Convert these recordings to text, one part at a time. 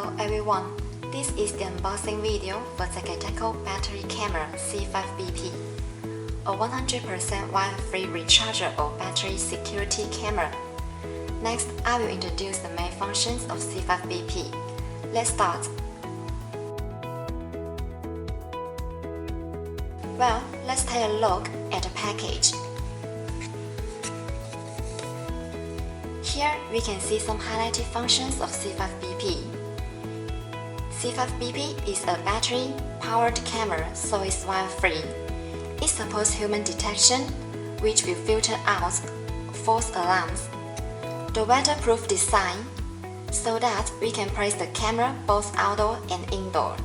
Hello everyone, this is the unboxing video for ZKTeco battery camera C5BP, a 100% wire-free rechargeable battery security camera. Next, I will introduce the main functions of C5BP. Let's start. Well, let's take a look at the package. Here we can see some highlighted functions of C5BP. C5BP is a battery-powered camera, so it's wire-free. It supports human detection, which will filter out false alarms. The weatherproof design, so that we can place the camera both outdoor and indoor.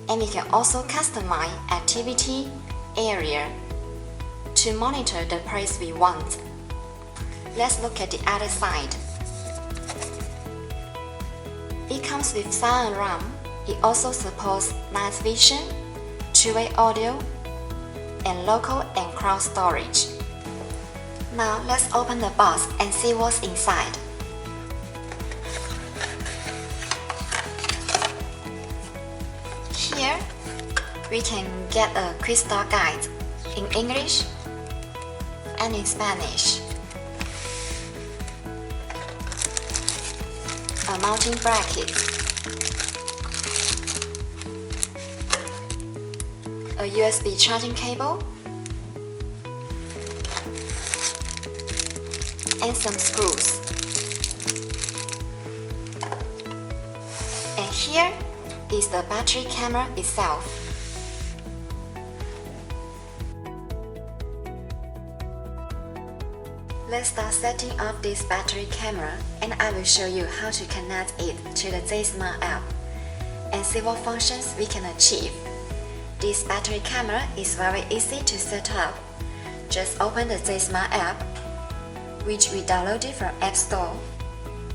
And we can also customize activity area to monitor the place we want. Let's look at the other side. It comes with sound alarm. It also supports night vision, two-way audio, and local and cloud storage. Now let's open the box and see what's inside. Here, we can get a quick start guide in English and in Spanish. A mounting bracket, a USB charging cable, and some screws. And here is the battery camera itself. Let's start setting up this battery camera, and I will show you how to connect it to the ZSmart app and see what functions we can achieve. This battery camera is very easy to set up. Just open the ZSmart app, which we downloaded from App Store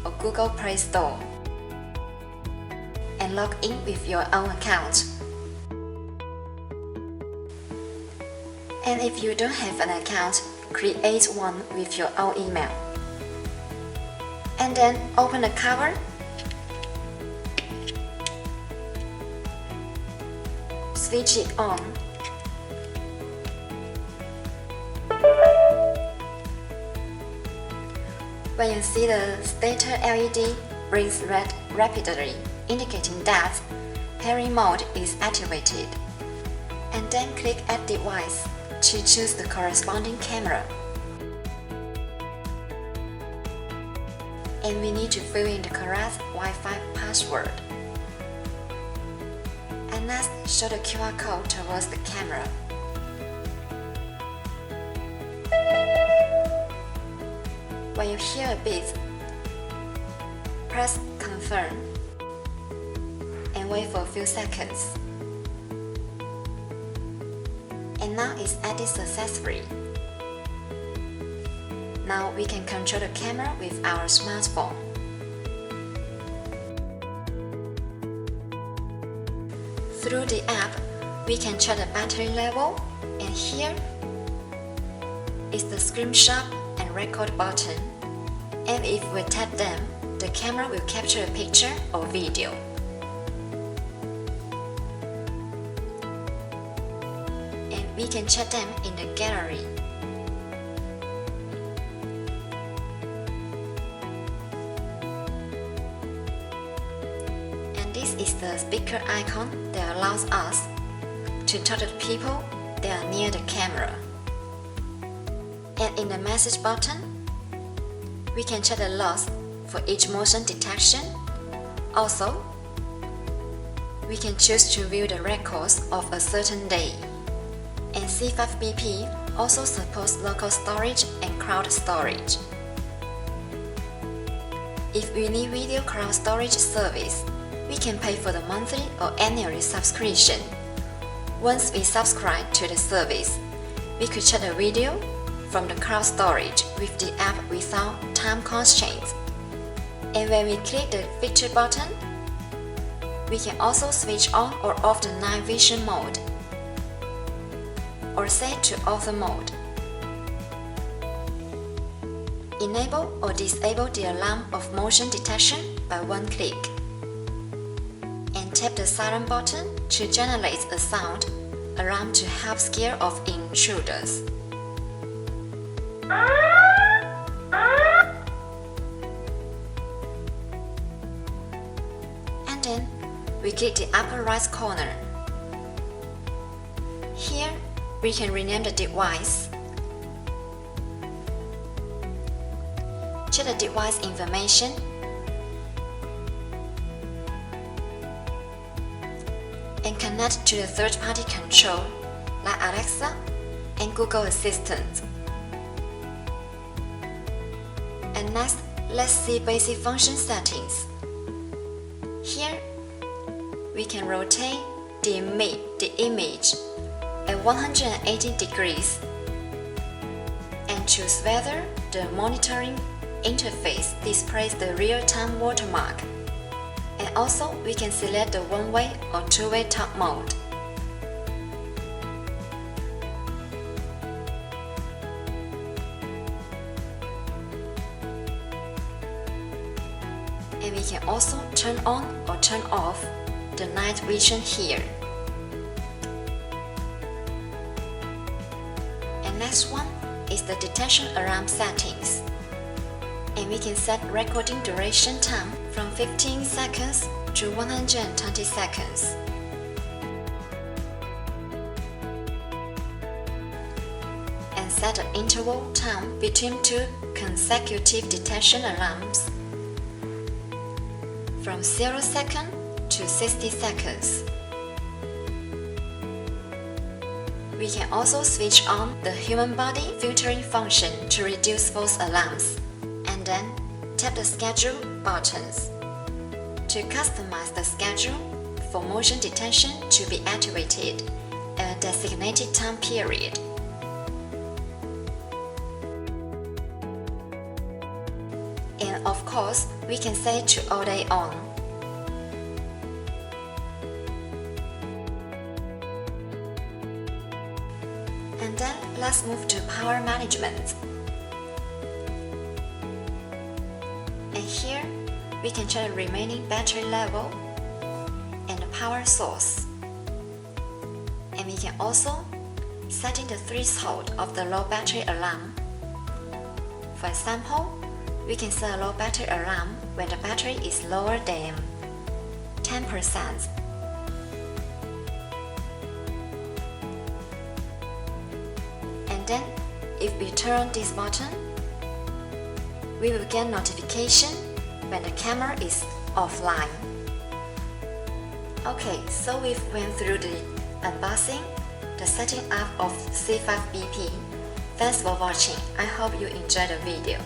or Google Play Store, and log in with your own account. And if you don't have an account, create one with your own email. And then open the cover. Switch it on. When you see the status LED blinks red rapidly, indicating that pairing mode is activated. And then click Add Device to choose the corresponding camera. And we need to fill in the correct Wi-Fi password. And next, show the QR code towards the camera. When you hear a beep, press Confirm and wait for a few seconds. And now it's added successfully. Now we can control the camera with our smartphone. Through the app, we can check the battery level, and here is the screenshot and record button. And if we tap them, the camera will capture a picture or video. We can check them in the gallery. And this is the speaker icon that allows us to talk to people that are near the camera. And in the message button, we can check the logs for each motion detection. Also, we can choose to view the records of a certain day. And C5BP also supports local storage and cloud storage. If we need video cloud storage service, we can pay for the monthly or annual subscription. Once we subscribe to the service, we could check the video from the cloud storage with the app without time constraints. And when we click the feature button, we can also switch on or off the night vision mode, or set to auto mode. Enable or disable the alarm of motion detection by one click. tap the siren button to generate a sound alarm to help scare off intruders. And then we click the upper right corner. Here we can rename the device. Check the device information. And connect to the third-party control like Alexa and Google Assistant. And next, let's see basic function settings. Here, we can rotate the image at 180 degrees and choose whether the monitoring interface displays the real-time watermark. And also, we can select the one-way or two-way top mode. And we can also turn on or turn off the night vision here. And next one is the detection alarm settings. And we can set recording duration time from 15 seconds to 120 seconds. And set the interval time between two consecutive detection alarms from 0 seconds to 60 seconds. We can also switch on the human body filtering function to reduce false alarms. And then tap the schedule buttons to customize the schedule for motion detection to be activated at a designated time period. And of course, we can set it to all day on. And then let's move to power management. And here, we can check the remaining battery level and the power source. And we can also set in the threshold of the low battery alarm. For example, we can set a low battery alarm when the battery is lower than 10%. And then, if we turn this button, we will get notification when the camera is offline. Okay, so we've went through the unboxing, the setting up of C5BP. Thanks for watching. I hope you enjoyed the video.